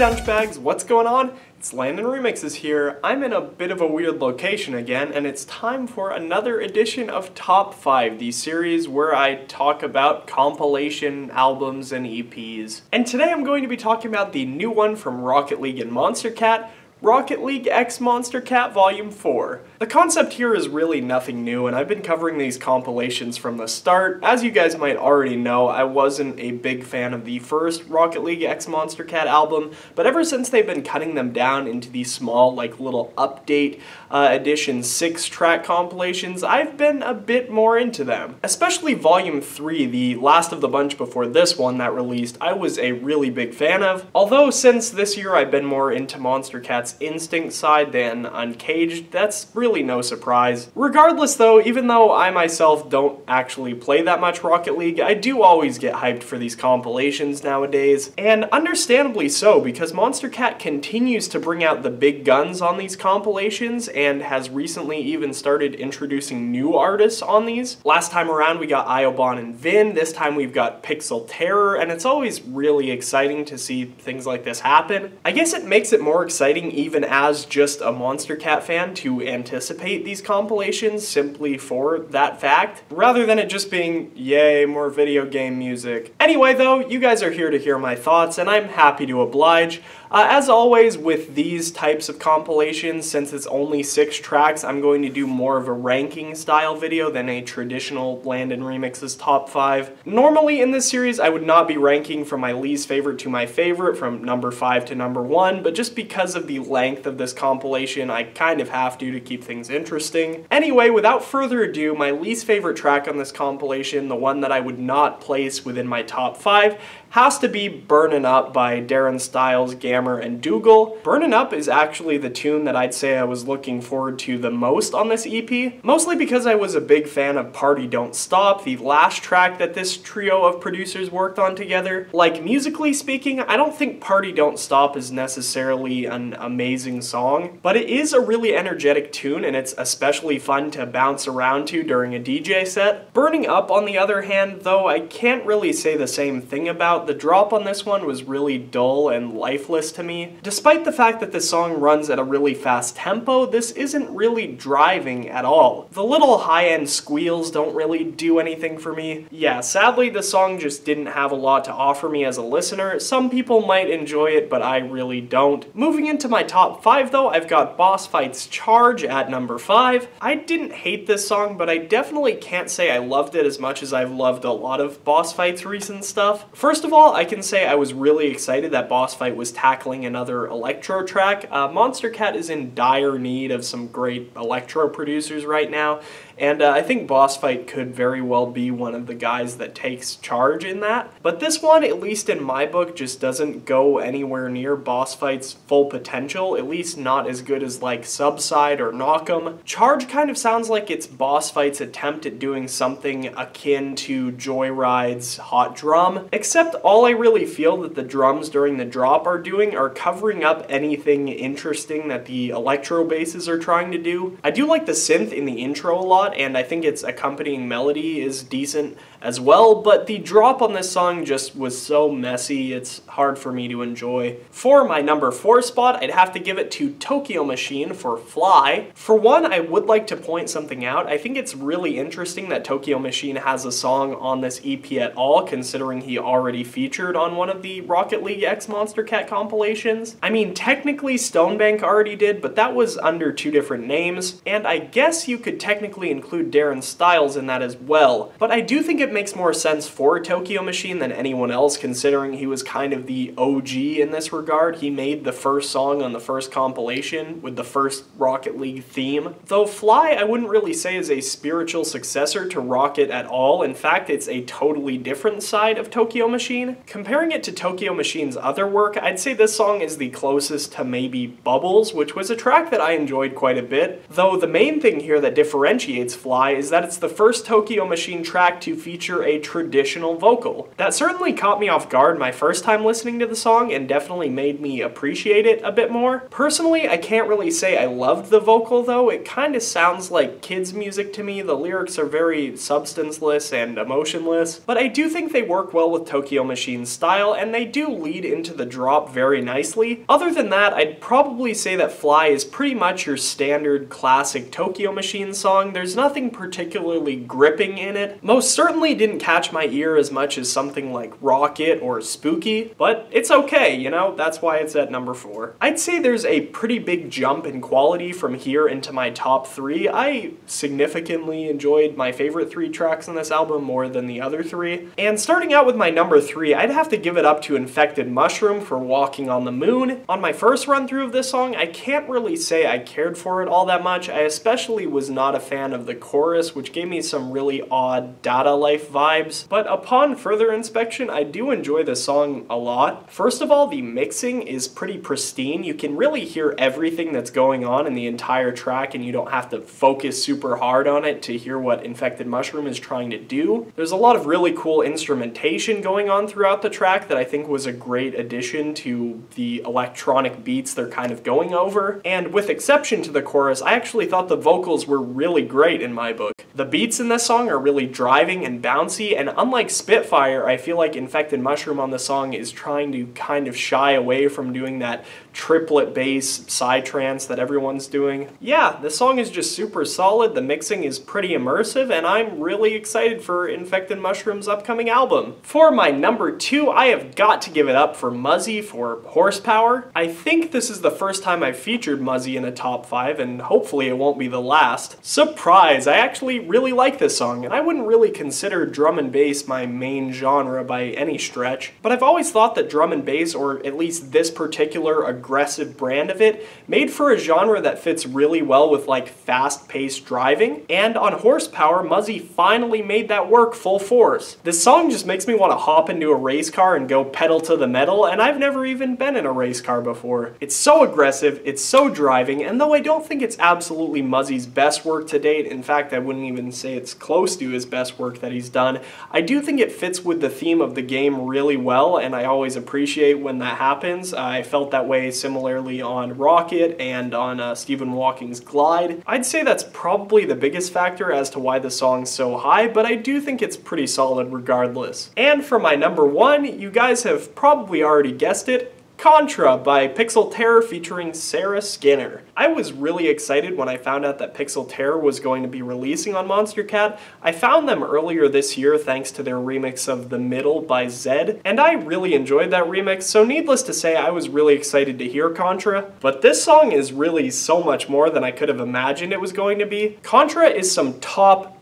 Dunchbags, what's going on? It's LandonRemixes here. I'm in a bit of a weird location again, and it's time for another edition of Top 5, the series where I talk about compilation albums and EPs. And today I'm going to be talking about the new one from Rocket League and Monstercat, Rocket League x Monstercat Volume 4. The concept here is really nothing new, and I've been covering these compilations from the start. As you guys might already know, I wasn't a big fan of the first Rocket League x Monstercat album, but ever since they've been cutting them down into these small, like, little update edition 6-track compilations, I've been a bit more into them. Especially Volume 3, the last of the bunch before this one that released, I was a really big fan of. Although since this year I've been more into Monstercat's Instinct side than Uncaged, that's really no surprise. Regardless though, even though I myself don't actually play that much Rocket League, I do always get hyped for these compilations nowadays, and understandably so, because Monstercat continues to bring out the big guns on these compilations and has recently even started introducing new artists on these. Last time around we got Iobon and Vin, this time we've got Pixel Terror, and it's always really exciting to see things like this happen. I guess it makes it more exciting even as just a Monstercat fan to anticipate these compilations simply for that fact, rather than it just being, yay, more video game music. Anyway though, you guys are here to hear my thoughts, and I'm happy to oblige. As always with these types of compilations, since it's only 6 tracks, I'm going to do more of a ranking style video than a traditional LandonRemixes top 5. Normally in this series I would not be ranking from my least favorite to my favorite, from number 5 to number 1, but just because of the length of this compilation, I kind of have to keep things interesting. Anyway, without further ado, my least favorite track on this compilation, the one that I would not place within my top 5, has to be Burnin Up by Darren Styles, Gammer, and Dougal. Burnin Up is actually the tune that I'd say I was looking forward to the most on this EP, mostly because I was a big fan of Party Don't Stop, the last track that this trio of producers worked on together. Like, musically speaking, I don't think Party Don't Stop is necessarily an amazing song, but it is a really energetic tune, and it's especially fun to bounce around to during a DJ set. Burning Up, on the other hand, though, I can't really say the same thing about. The drop on this one was really dull and lifeless to me. Despite the fact that this song runs at a really fast tempo, this isn't really driving at all. The little high-end squeals don't really do anything for me. Yeah, sadly the song just didn't have a lot to offer me as a listener. Some people might enjoy it, but I really don't. Moving into my top 5 though, I've got Boss Fight's Charge at number 5. I didn't hate this song, but I definitely can't say I loved it as much as I've loved a lot of Boss Fight's recent stuff. First of all, I can say I was really excited that Boss Fight was tackling another electro track. Monstercat is in dire need of some great electro producers right now, and I think Boss Fight could very well be one of the guys that takes charge in that. But this one, at least in my book, just doesn't go anywhere near Boss Fight's full potential, at least not as good as like Subside or Knock'em. Charge kind of sounds like it's Boss Fight's attempt at doing something akin to Joyride's Hot Drum, except all I really feel that the drums during the drop are doing are covering up anything interesting that the electro basses are trying to do. I do like the synth in the intro a lot, and I think its accompanying melody is decent as well, but the drop on this song just was so messy, it's hard for me to enjoy. For my number 4 spot, I'd have to give it to Tokyo Machine for Fly. For one, I would like to point something out. I think it's really interesting that Tokyo Machine has a song on this EP at all, considering he already featured on one of the Rocket League x Monstercat compilations. I mean, technically Stonebank already did, but that was under 2 different names, and I guess you could technically include Darren Styles in that as well. But I do think it makes more sense for Tokyo Machine than anyone else, considering he was kind of the OG in this regard. He made the first song on the first compilation with the first Rocket League theme. Though Fly, I wouldn't really say is a spiritual successor to Rocket at all. In fact, it's a totally different side of Tokyo Machine. Comparing it to Tokyo Machine's other work, I'd say this song is the closest to maybe Bubbles, which was a track that I enjoyed quite a bit, though the main thing here that differentiates differentiates Fly is that it's the first Tokyo Machine track to feature a traditional vocal. That certainly caught me off guard my first time listening to the song and definitely made me appreciate it a bit more. Personally, I can't really say I loved the vocal though. It kind of sounds like kids' music to me. The lyrics are very substanceless and emotionless, but I do think they work well with Tokyo Machine's style and they do lead into the drop very nicely. Other than that, I'd probably say that Fly is pretty much your standard classic Tokyo Machine song. There's nothing particularly gripping in it. Most certainly didn't catch my ear as much as something like Rocket or Spooky, but it's okay, you know, that's why it's at number 4. I'd say there's a pretty big jump in quality from here into my top 3. I significantly enjoyed my favorite 3 tracks on this album more than the other 3. And starting out with my number 3, I'd have to give it up to Infected Mushroom for Walking on the Moon. On my first run through of this song, I can't really say I cared for it all that much. I especially was not a fan of the chorus, which gave me some really odd Dada Life vibes, but upon further inspection, I do enjoy this song a lot. First of all, the mixing is pretty pristine. You can really hear everything that's going on in the entire track and you don't have to focus super hard on it to hear what Infected Mushroom is trying to do. There's a lot of really cool instrumentation going on throughout the track that I think was a great addition to the electronic beats they're kind of going over. And with exception to the chorus, I actually thought the vocals were really great in my book. The beats in this song are really driving and bouncy, and unlike Spitfire, I feel like Infected Mushroom on the song is trying to kind of shy away from doing that triplet bass psytrance that everyone's doing. Yeah, the song is just super solid, the mixing is pretty immersive, and I'm really excited for Infected Mushroom's upcoming album. For my number 2, I have got to give it up for Muzzy for Horsepower. I think this is the first time I've featured Muzzy in a top 5, and hopefully it won't be the last. Surprise! I actually really like this song, and I wouldn't really consider drum and bass my main genre by any stretch, but I've always thought that drum and bass, or at least this particular aggressive brand of it, made for a genre that fits really well with like fast-paced driving, and on Horsepower, Muzzy finally made that work full force. This song just makes me want to hop into a race car and go pedal to the metal, and I've never even been in a race car before. It's so aggressive, it's so driving, and though I don't think it's absolutely Muzzy's best work to date, in fact I wouldn't even say it's close to his best work that he's done, I do think it fits with the theme of the game really well, and I always appreciate when that happens. I felt that way similarly on Rocket and on Stephen Hawking's Glide. I'd say that's probably the biggest factor as to why the song's so high, but I do think it's pretty solid regardless. And for my number 1, you guys have probably already guessed it, Contra by Pixel Terror featuring Sarah Skinner. I was really excited when I found out that Pixel Terror was going to be releasing on Monstercat. I found them earlier this year thanks to their remix of The Middle by Zed, and I really enjoyed that remix, so needless to say I was really excited to hear Contra. But this song is really so much more than I could have imagined it was going to be. Contra is some top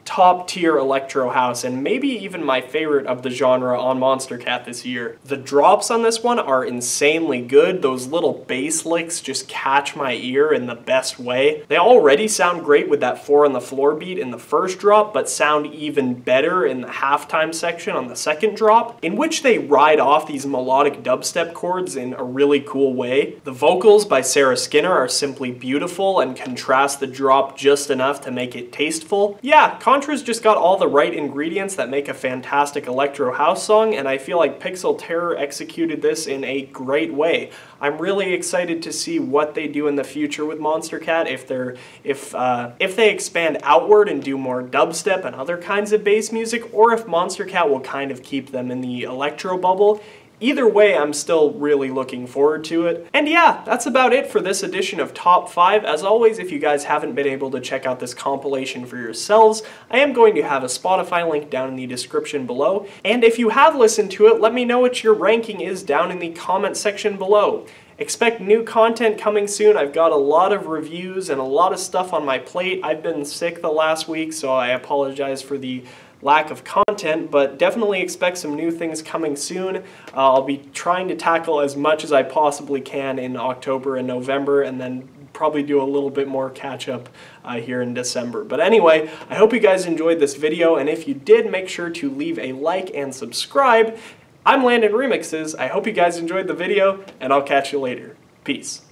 tier electro house, and maybe even my favorite of the genre on Monstercat this year. The drops on this one are insanely good. Those little bass licks just catch my ear in the best way. They already sound great with that 4 on the floor beat in the first drop, but sound even better in the halftime section on the second drop, in which they ride off these melodic dubstep chords in a really cool way. The vocals by Sarah Skinner are simply beautiful and contrast the drop just enough to make it tasteful. Yeah, Contra's just got all the right ingredients that make a fantastic electro house song, and I feel like Pixel Terror executed this in a great way. I'm really excited to see what they do in the future with Monstercat, if they expand outward and do more dubstep and other kinds of bass music, or if Monstercat will kind of keep them in the electro bubble. Either way, I'm still really looking forward to it. And yeah, that's about it for this edition of Top 5. As always, if you guys haven't been able to check out this compilation for yourselves, I am going to have a Spotify link down in the description below. And if you have listened to it, let me know what your ranking is down in the comment section below. Expect new content coming soon. I've got a lot of reviews and a lot of stuff on my plate. I've been sick the last week, so I apologize for the lack of content, but definitely expect some new things coming soon. I'll be trying to tackle as much as I possibly can in October and November, and then probably do a little bit more catch-up here in December. But anyway, I hope you guys enjoyed this video, and if you did, make sure to leave a like and subscribe. I'm LandonRemixes. I hope you guys enjoyed the video, and I'll catch you later. Peace.